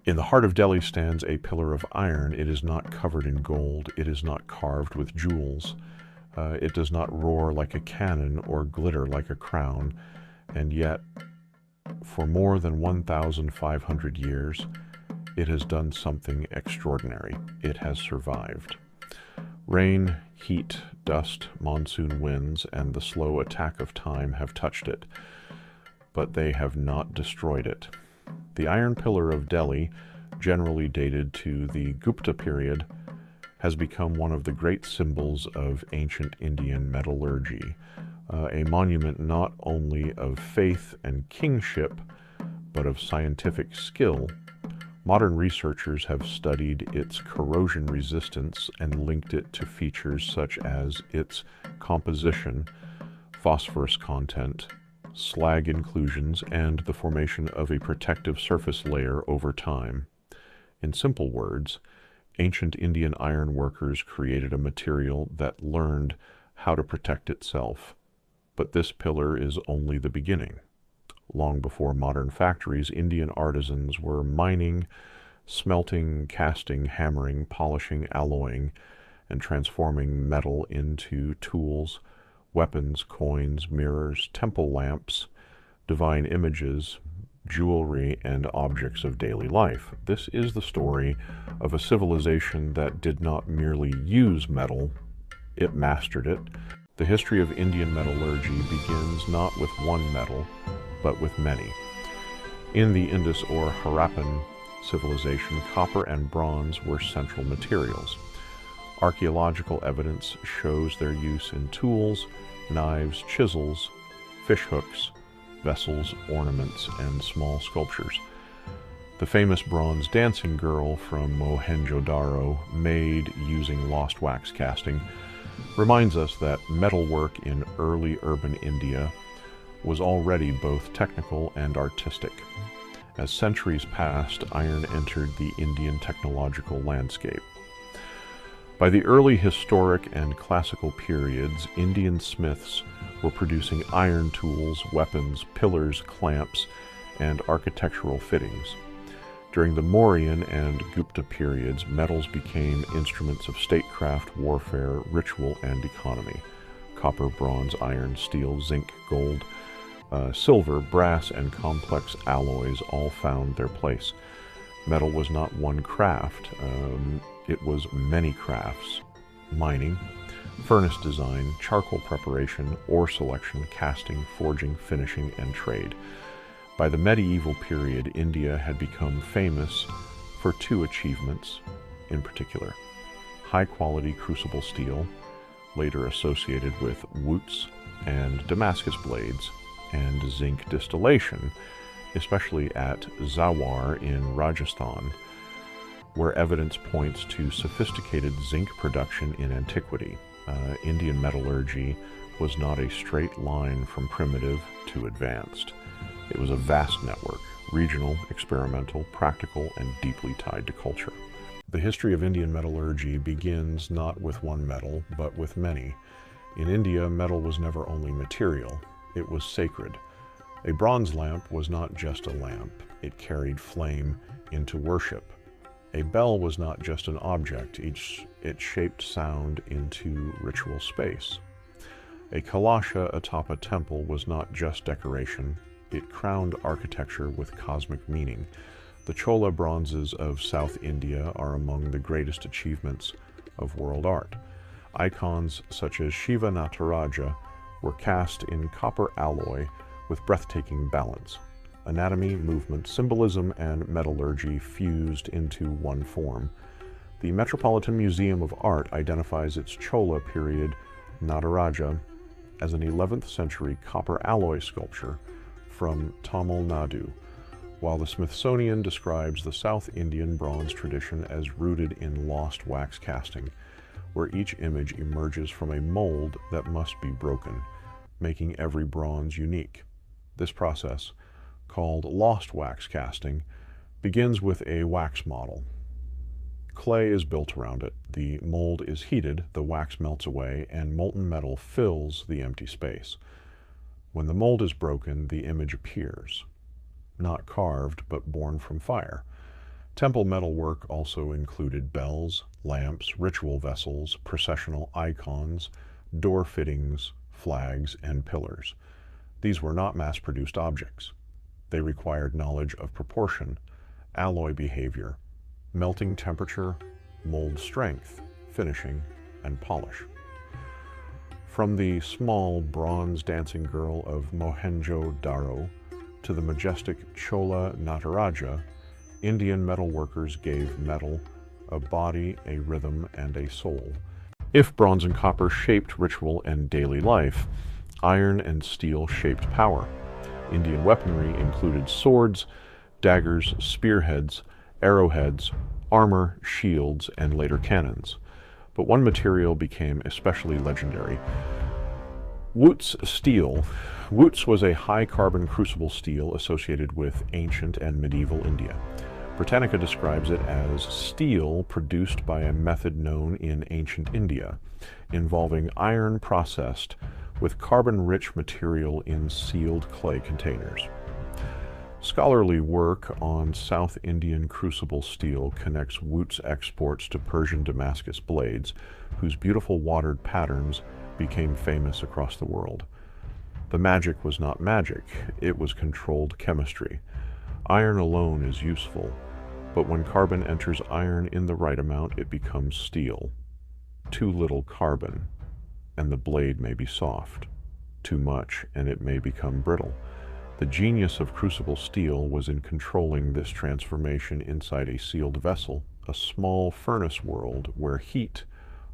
In the heart of Delhi stands a pillar of iron. It is not covered in gold. It is not carved with jewels. It does not roar like a cannon or glitter like a crown. And yet, for more than 1,500 years, it has done something extraordinary. It has survived. Rain, heat, dust, monsoon winds, and the slow attack of time have touched it, but they have not destroyed it. The iron pillar of Delhi, generally dated to the Gupta period, has become one of the great symbols of ancient Indian metallurgy, a monument not only of faith and kingship, but of scientific skill. Modern researchers have studied its corrosion resistance and linked it to features such as its composition, phosphorus content, slag inclusions, and the formation of a protective surface layer over time. In simple words, ancient Indian iron workers created a material that learned how to protect itself. But this pillar is only the beginning. Long before modern factories, Indian artisans were mining, smelting, casting, hammering, polishing, alloying, and transforming metal into tools, weapons, coins, mirrors, temple lamps, divine images, jewelry, and objects of daily life. This is the story of a civilization that did not merely use metal, it mastered it. The history of Indian metallurgy begins not with one metal, but with many. In the Indus or Harappan civilization, copper and bronze were central materials. Archaeological evidence shows their use in tools, knives, chisels, fishhooks, vessels, ornaments, and small sculptures. The famous bronze Dancing Girl from Mohenjo-daro, made using lost wax casting, reminds us that metalwork in early urban India was already both technical and artistic. As centuries passed, iron entered the Indian technological landscape. By the early historic and classical periods, Indian smiths were producing iron tools, weapons, pillars, clamps, and architectural fittings. During the Mauryan and Gupta periods, metals became instruments of statecraft, warfare, ritual, and economy. Copper, bronze, iron, steel, zinc, gold, silver, brass, and complex alloys all found their place. Metal was not one craft, it was many crafts: mining, furnace design, charcoal preparation, ore selection, casting, forging, finishing, and trade. By the medieval period, India had become famous for two achievements in particular: high-quality crucible steel, later associated with Wootz and Damascus blades, and zinc distillation, especially at Zawar in Rajasthan, where evidence points to sophisticated zinc production in antiquity. Indian metallurgy was not a straight line from primitive to advanced. It was a vast network, regional, experimental, practical, and deeply tied to culture. The history of Indian metallurgy begins not with one metal, but with many. In India, metal was never only material, it was sacred. A bronze lamp was not just a lamp, it carried flame into worship. A bell was not just an object, it shaped sound into ritual space. A kalasha atop a temple was not just decoration, it crowned architecture with cosmic meaning. The Chola bronzes of South India are among the greatest achievements of world art. Icons such as Shiva Nataraja were cast in copper alloy with breathtaking balance. Anatomy, movement, symbolism, and metallurgy fused into one form. The Metropolitan Museum of Art identifies its Chola period Nataraja as an 11th century copper alloy sculpture from Tamil Nadu, while the Smithsonian describes the South Indian bronze tradition as rooted in lost wax casting, where each image emerges from a mold that must be broken, making every bronze unique. This process, called lost wax casting, begins with a wax model. Clay is built around it, the mold is heated, the wax melts away, and molten metal fills the empty space. When the mold is broken, the image appears, not carved, but born from fire. Temple metalwork also included bells, lamps, ritual vessels, processional icons, door fittings, flags, and pillars. These were not mass-produced objects. They required knowledge of proportion, alloy behavior, melting temperature, mold strength, finishing, and polish. From the small bronze Dancing Girl of Mohenjo-daro to the majestic Chola Nataraja, Indian metalworkers gave metal a body, a rhythm, and a soul. If bronze and copper shaped ritual and daily life, iron and steel shaped power. Indian weaponry included swords, daggers, spearheads, arrowheads, armor, shields, and later cannons. But one material became especially legendary: Wootz steel. Wootz was a high-carbon crucible steel associated with ancient and medieval India. Britannica describes it as steel produced by a method known in ancient India, involving iron processed with carbon-rich material in sealed clay containers. Scholarly work on South Indian crucible steel connects Wootz exports to Persian Damascus blades, whose beautiful watered patterns became famous across the world. The magic was not magic, it was controlled chemistry. Iron alone is useful, but when carbon enters iron in the right amount, it becomes steel. Too little carbon, and the blade may be soft. Too much, and it may become brittle. The genius of crucible steel was in controlling this transformation inside a sealed vessel, a small furnace world where heat,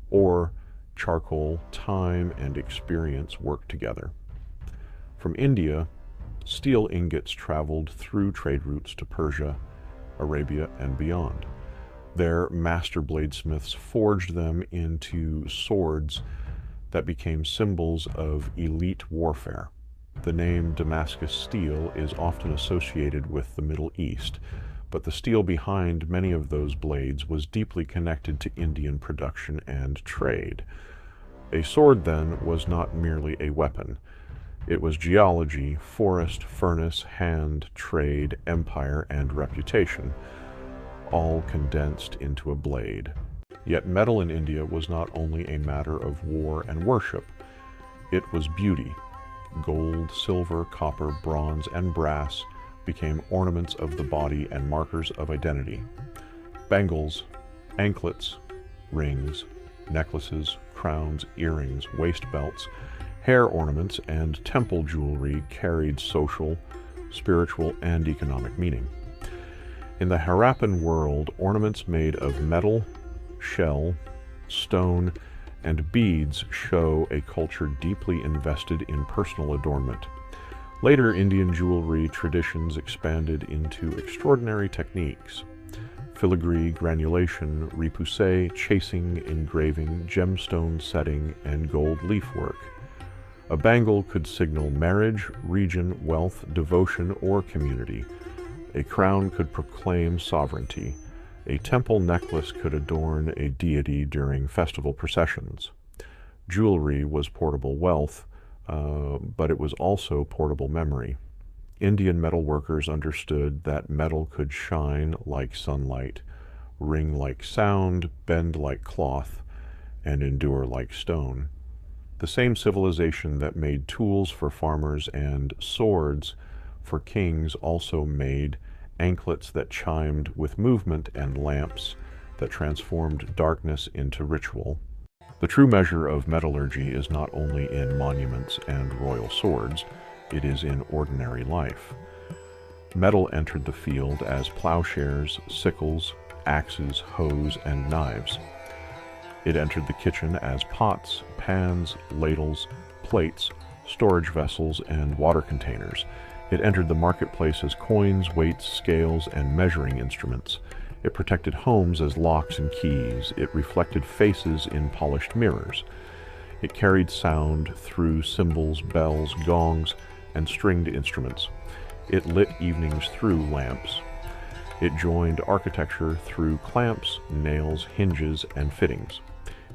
ore, charcoal, time, and experience worked together. From India, steel ingots traveled through trade routes to Persia, Arabia, and beyond. There, master bladesmiths forged them into swords that became symbols of elite warfare. The name Damascus steel is often associated with the Middle East, but the steel behind many of those blades was deeply connected to Indian production and trade. A sword, then, was not merely a weapon. It was geology, forest, furnace, hand, trade, empire, and reputation, all condensed into a blade. Yet metal in India was not only a matter of war and worship, it was beauty. Gold, silver, copper, bronze, and brass became ornaments of the body and markers of identity. Bangles, anklets, rings, necklaces, crowns, earrings, waist belts, hair ornaments, and temple jewelry carried social, spiritual, and economic meaning. In the Harappan world, ornaments made of metal, shell, stone, and beads show a culture deeply invested in personal adornment. Later, Indian jewelry traditions expanded into extraordinary techniques: filigree, granulation, repoussé, chasing, engraving, gemstone setting, and gold leaf work. A bangle could signal marriage, region, wealth, devotion, or community. A crown could proclaim sovereignty. A temple necklace could adorn a deity during festival processions. Jewelry was portable wealth, but it was also portable memory. Indian metalworkers understood that metal could shine like sunlight, ring like sound, bend like cloth, and endure like stone. The same civilization that made tools for farmers and swords for kings also made anklets that chimed with movement and lamps that transformed darkness into ritual. The true measure of metallurgy is not only in monuments and royal swords, it is in ordinary life. Metal entered the field as plowshares, sickles, axes, hoes, and knives. It entered the kitchen as pots, pans, ladles, plates, storage vessels, and water containers. It entered the marketplace as coins, weights, scales, and measuring instruments. It protected homes as locks and keys. It reflected faces in polished mirrors. It carried sound through cymbals, bells, gongs, and stringed instruments. It lit evenings through lamps. It joined architecture through clamps, nails, hinges, and fittings.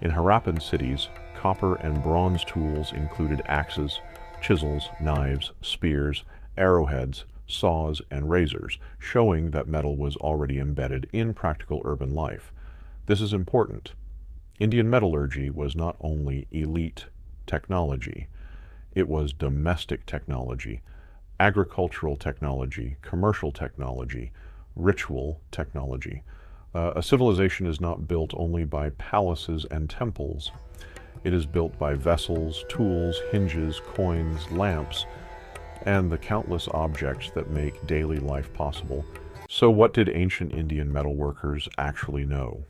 In Harappan cities, copper and bronze tools included axes, chisels, knives, spears, arrowheads, saws, and razors, showing that metal was already embedded in practical urban life. This is important. Indian metallurgy was not only elite technology, it was domestic technology, agricultural technology, commercial technology, ritual technology. A civilization is not built only by palaces and temples. It is built by vessels, tools, hinges, coins, lamps, and the countless objects that make daily life possible. So what did ancient Indian metalworkers actually know?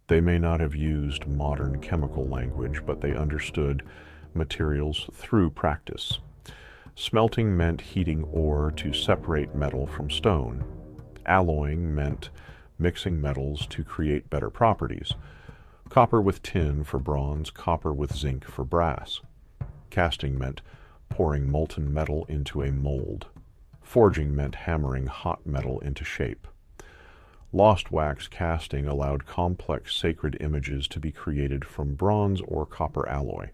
They may not have used modern chemical language, but they understood materials through practice. Smelting meant heating ore to separate metal from stone. Alloying meant mixing metals to create better properties. Copper with tin for bronze, copper with zinc for brass. Casting meant pouring molten metal into a mold. Forging meant hammering hot metal into shape. Lost wax casting allowed complex sacred images to be created from bronze or copper alloy.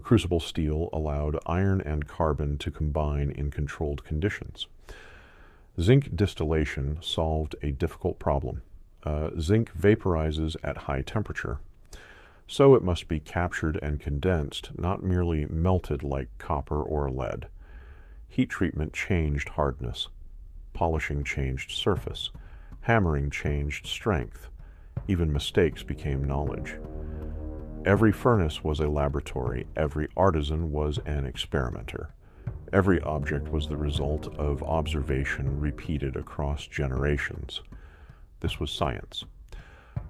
Crucible steel allowed iron and carbon to combine in controlled conditions. Zinc distillation solved a difficult problem. Zinc vaporizes at high temperature, so it must be captured and condensed, not merely melted like copper or lead. Heat treatment changed hardness. Polishing changed surface. Hammering changed strength. Even mistakes became knowledge. Every furnace was a laboratory. Every artisan was an experimenter. Every object was the result of observation repeated across generations. This was science.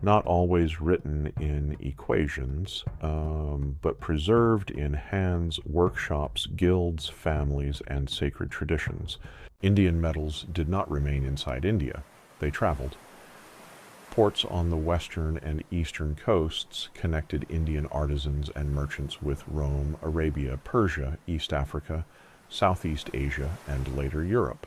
Not always written in equations, but preserved in hands, workshops, guilds, families, and sacred traditions. Indian metals did not remain inside India. They traveled. Ports on the western and eastern coasts connected Indian artisans and merchants with Rome, Arabia, Persia, East Africa, Southeast Asia, and later Europe.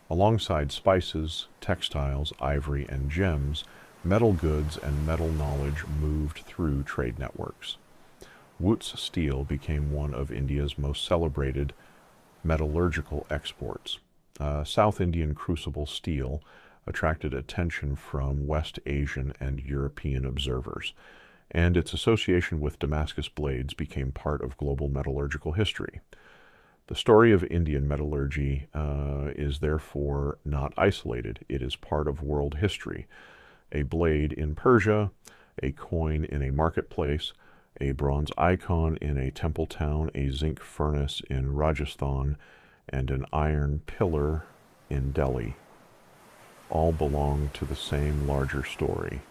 Alongside spices, textiles, ivory, and gems, metal goods and metal knowledge moved through trade networks. Wootz steel became one of India's most celebrated metallurgical exports. South Indian crucible steel attracted attention from West Asian and European observers, and its association with Damascus blades became part of global metallurgical history. The story of Indian metallurgy is therefore not isolated. It is part of world history. A blade in Persia, a coin in a marketplace, a bronze icon in a temple town, a zinc furnace in Rajasthan, and an iron pillar in Delhi all belong to the same larger story.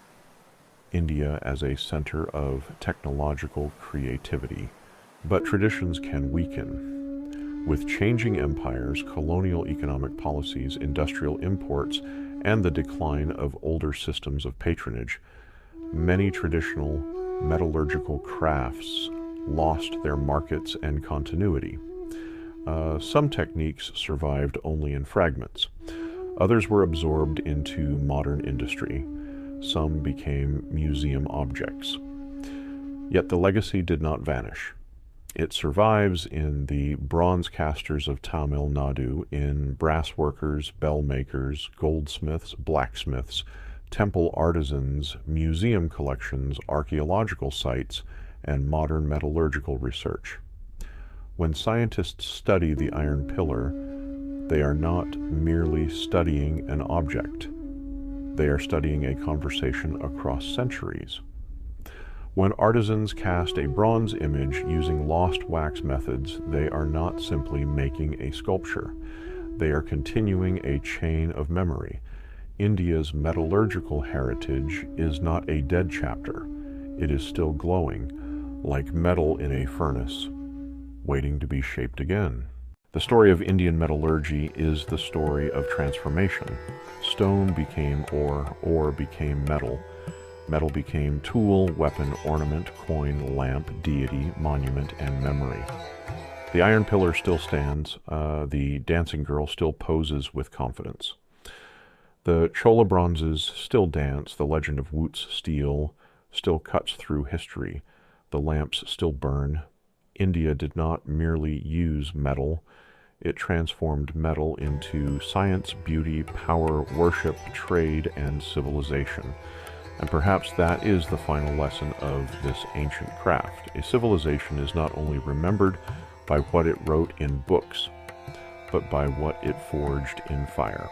India as a center of technological creativity. But traditions can weaken. With changing empires, colonial economic policies, industrial imports, and the decline of older systems of patronage, many traditional metallurgical crafts lost their markets and continuity. Some techniques survived only in fragments. Others were absorbed into modern industry. Some became museum objects. Yet the legacy did not vanish. It survives in the bronze casters of Tamil Nadu, in brass workers, bell makers, goldsmiths, blacksmiths, temple artisans, museum collections, archaeological sites, and modern metallurgical research. When scientists study the iron pillar, they are not merely studying an object. They are studying a conversation across centuries. When artisans cast a bronze image using lost wax methods, they are not simply making a sculpture. They are continuing a chain of memory. India's metallurgical heritage is not a dead chapter. It is still glowing, like metal in a furnace, waiting to be shaped again. The story of Indian metallurgy is the story of transformation. Stone became ore, ore became metal. Metal became tool, weapon, ornament, coin, lamp, deity, monument, and memory. The iron pillar still stands. The dancing girl still poses with confidence. The Chola bronzes still dance. The legend of Wootz steel still cuts through history. The lamps still burn. India did not merely use metal. It transformed metal into science, beauty, power, worship, trade, and civilization. And perhaps that is the final lesson of this ancient craft. A civilization is not only remembered by what it wrote in books, but by what it forged in fire.